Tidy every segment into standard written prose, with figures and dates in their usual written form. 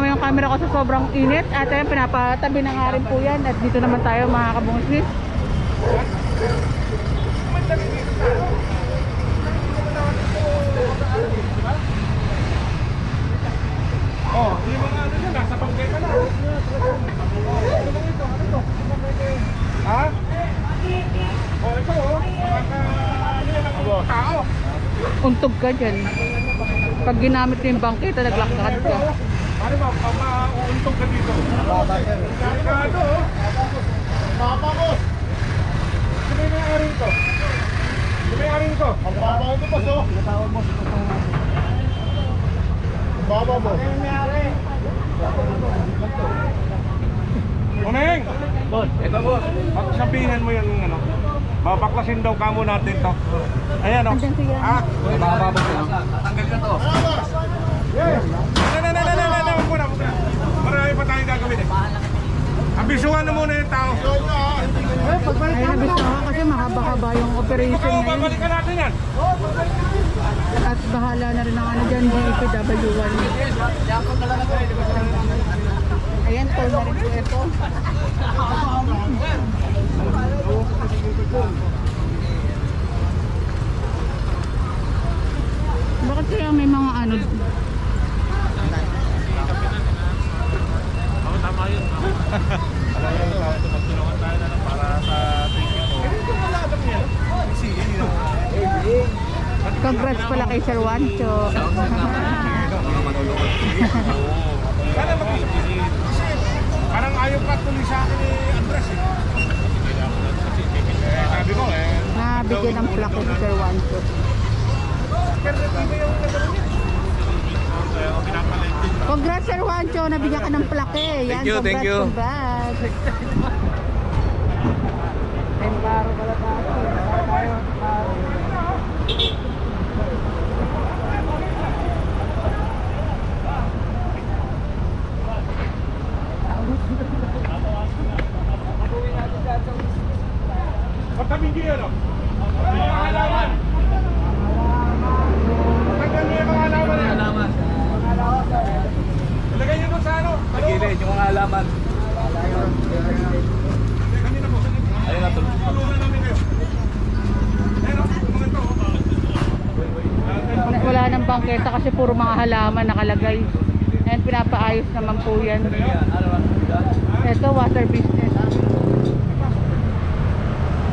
naman yung camera ko sa sobrang init. At ayan, pinapatabi na nga rin po yan. At dito naman tayo mga kabungis. Oh, yung mga ano dyan, nasa bangkay ka na. Ha? Oh, ito oh. Tao. Untog ka dyan. Pag ginamit mo yung bangkita, naglakad ka. Ano ba, pag mauuntog ka dito? Delikado oh. Baba mo. Sino yung may-ari nito? Sino may ari nito? Ang baba ito pa so. Baba mo. Uneng! Ito po. Sabihin mo yung ano. Babaklasin daw kamo natin to. Ayan o. Ah, bababa mo. Tanggal na to. Na. Huwag muna. Marami pa tayong gagawin eh. Abisuhan na muna yung tao. Ay, nabisuhan kasi mahaba-haba yung operation ngayon. Babalikan natin yan. At bahala na rin ang ano dyan, DPW1. Ayan, toll na rin po ito. Bakit kaya may mga ano? Oo, tama yun. Magtulungan tayo na lang para sa ticket ko. Congrats pala kay Sir Juancho. Parang ayaw pa tuloy sa akin ni Andres eh. Sabi ko eh. Nabigyan ng plaque si Sir Juancho. Congrats Sir Juancho, nabigyan ka ng plaque. Yan, Thank you. Congrats. Temparo pala tayo. Matabing yun o. Mga halaman. Matanggal niyo yung mga halaman yan. Ilagay niyo doon sa ano. Nagilid yung mga halaman. Kanina po. Ayun na, Tulungan namin kayo. Ayun o. Mga ito. Wala nang bangketa kasi puro mga halaman nakalagay. And pinapaayos naman po yan. Ito, water business.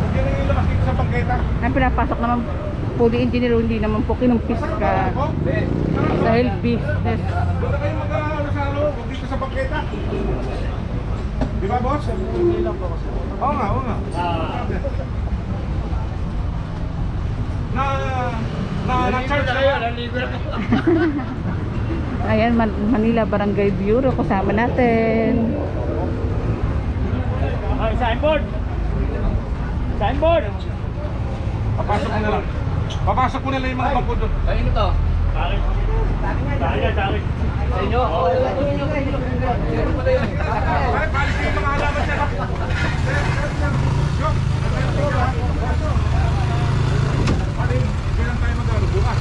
Yan yung ilabas dito sa bangketa. Ang pinapasok naman po di engineer, hindi naman po kinumpis ka. Dahil business. Doon na kayo mag-ano sa ano. Dito sa bangketa. Di ba boss? Hindi lang po kasi. Oo nga. Na-charge kayo. Ayan, Manila Barangay Bureau, kasama natin. Ay, signboard! Signboard! Papasok ko na lang. Papasok ko na lang yung mga bangko doon. Ayun ito. Tarik. Tarik. Sa inyo? Pare, palis yung mga halaman siya. Pare, kailan tayo mag-ano? Bukas.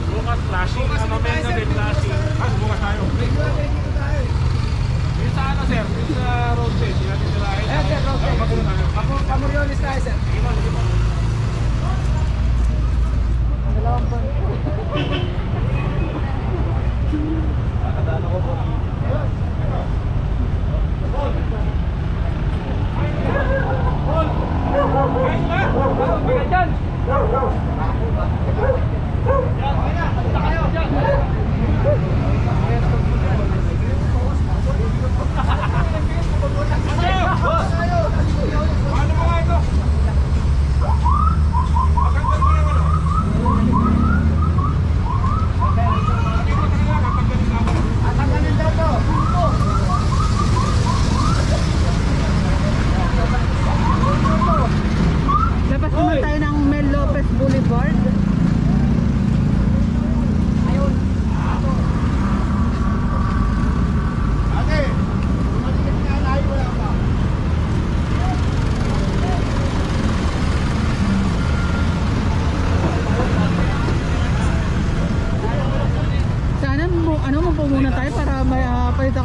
Bukas flashing. Ano ba yung gabi flashing? Bukas tayo. Yung sa ano sir? Yung sa road stage. Yung natin sila ay. Sir, magulong tayo. Pamoryonis tayo, sir.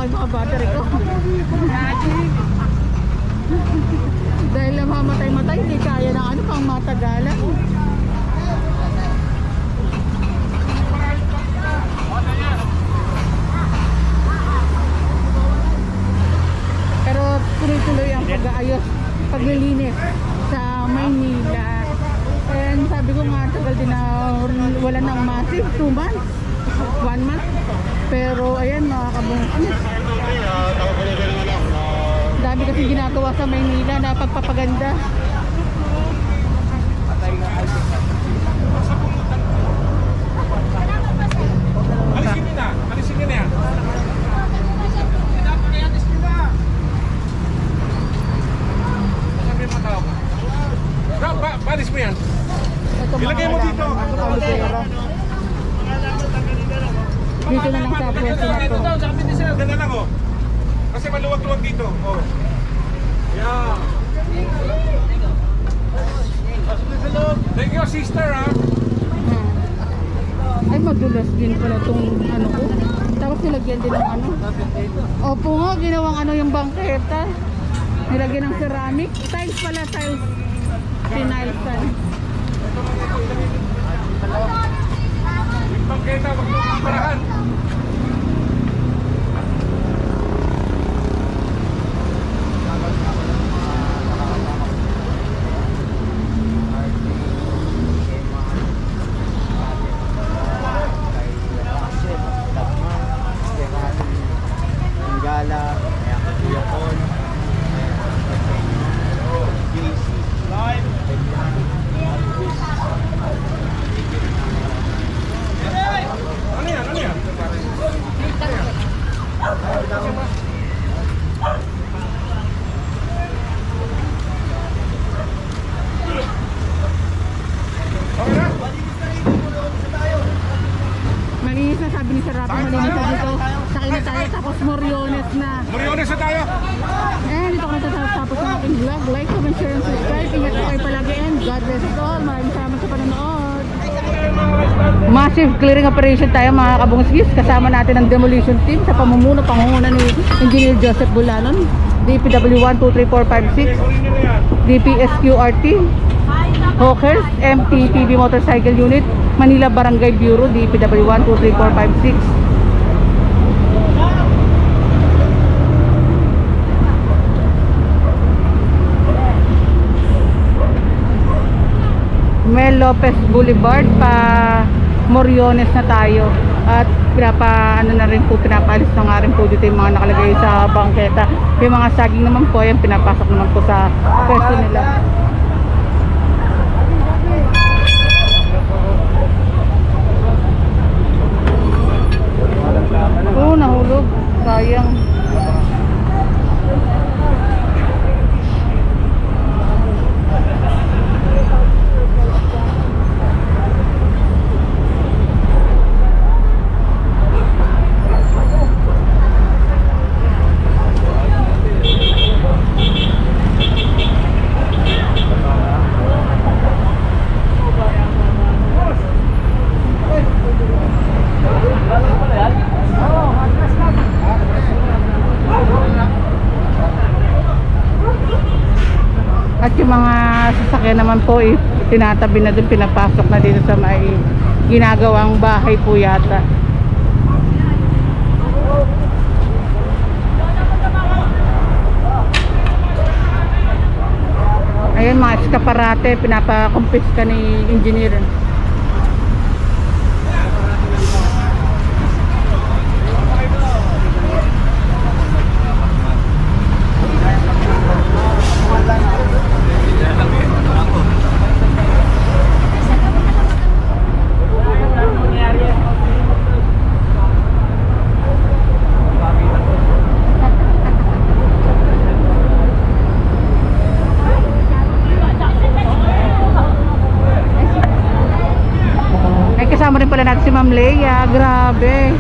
baka yung mga battery ko. Dahil namamatay-matay, hindi kaya ng ano pang matagalan. Pero tuloy-tuloy ang pag-aayos, paglilinis sa Maynila. And sabi ko nga, tagal din na wala ng massive, 2 months, 1 month. Pero ayan, mga kabungkis. Dami kasi ginagawa sa Maynila na pagpapaganda. Alisin niyo na yan. Sabi mo tao. Balis mo yan. Ito, mga Ilagay mo dito. halaman, mga kalupera. Dito na lang sa pwesto na to. Ganda lang oh. Kasi maluwag-luwag dito. Oh. Yeah. Thank you, sister, ha? Ay, madulas din pala itong ano ko. Tapos nilagyan din ng ano. Opo nga, ginawang ano yung bangketa. Nilagyan ng ceramic. Tiles pala, tiles. Tinilsan. Yung bangketa, wag mo kaparahan. Ano yan? Ano yan? Okay na? Malinis na, sabi ni Sir Rapi, malinis na dito. Sakay na tayo, tapos Moriones na. Moriones na tayo. And dito ko natatapos ng aking vlog. Like, comment, share, and subscribe. Ingat po kayo palagi and God bless us all. Maraming salamat sa panonood. Massive clearing operation tayo mga kabungskis. Kasama natin ang demolition team sa pamumuno, pangunguna ni Engineer Joseph Bulanon, DPW 1, 2, 3, 4, 5, 6, DPSQRT, Hawkers, MTPB Motorcycle Unit, Manila Barangay Bureau, DPW 1, 2, 3, 4, 5, 6. Mel Lopez Boulevard pa Moriones na tayo at pinapaalis na nga rin po dito yung mga nakalagay sa bangketa. Yung mga saging naman po yan pinapasok naman po sa pwesto nila. Oo, nahulog, sayang. At yung mga sasakyan naman po tinatabi na dun, pinapasok na dito sa may ginagawang bahay po yata. Ayan, mga eskaparate pinapakumpiska ni engineer. Kasama rin pala natin si Ma'am Leia. Grabe.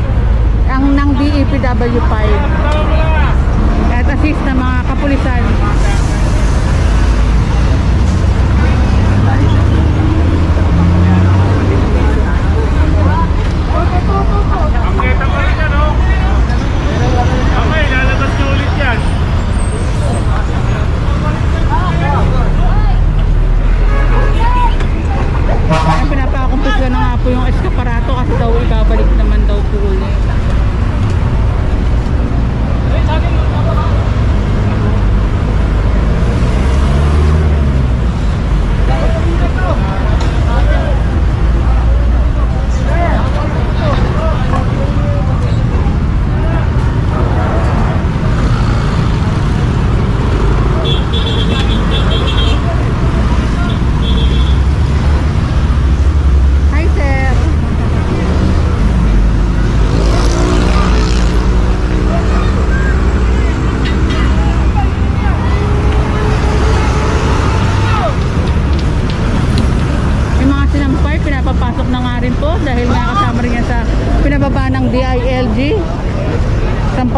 Ang ng DEPW 5. At assist ng mga kapulisan. Ang ngeta pa rin yan, oh. Okay.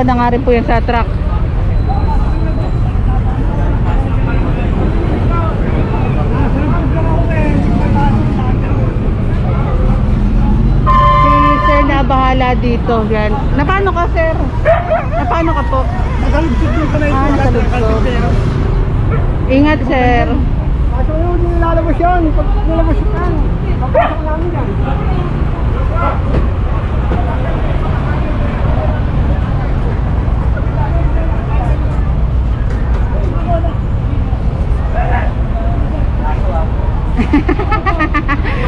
Nakatakpan na nga rin po yan sa truck. Si sir na bahala dito. Yan. Napano ka, sir? Napano ka po? Nakalubsog. Ingat, sir. Kaso yun, nilalabas yan. Pag nilabas yan, papasok namin yan.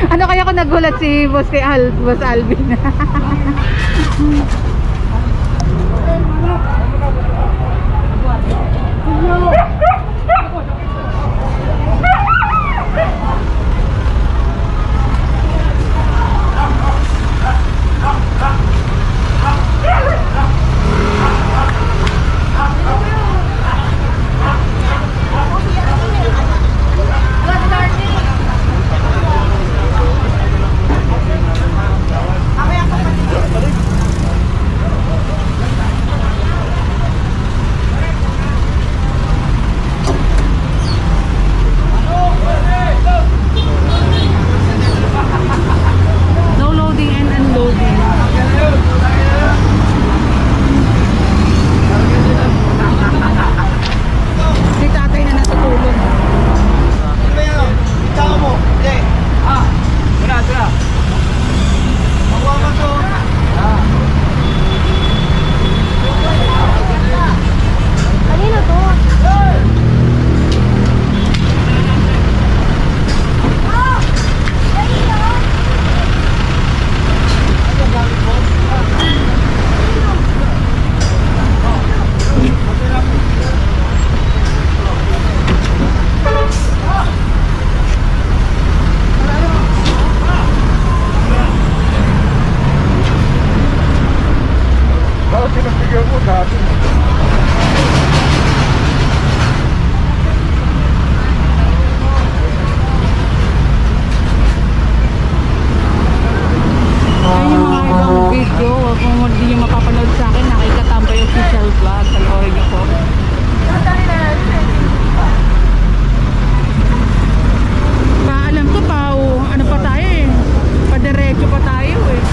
Ano kaya kung nagulat si Boss kay Boss Alvin? No loading and unloading. Si tatay na natutulog. Kanino to? Bakit pinagbigyan mo dati? Ayun yung mga ibang video. Kung hindi nyo mapapanood sa akin, nakikatambay official vlog. Panoorin nyo po. Paalam ko pa, ano pa tayo eh. Padiretso pa tayo eh.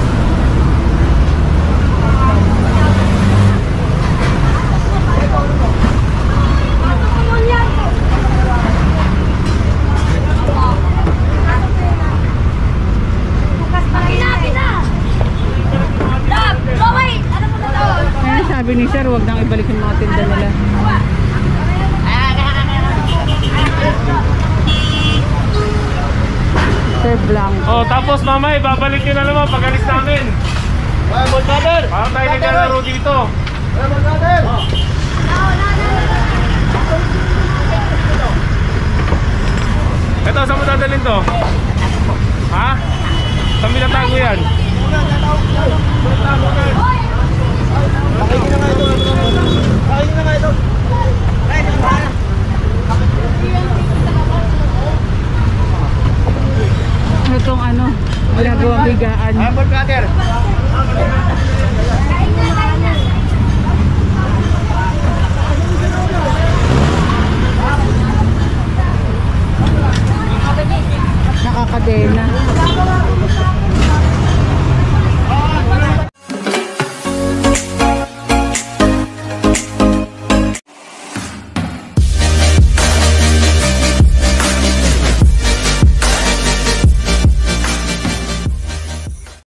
Kaya sabi ni sir, huwag nang ibalik yung mga tinda nila. Sir Blanco. Oh, tapos mamay, babalik nyo na naman pag alis namin. Parang tayo naglalaro dito. Ito, saan mo dadalhin to? Ha? Saan mo natago yan? Itong ano, ginagawang higaan. Nakakadena.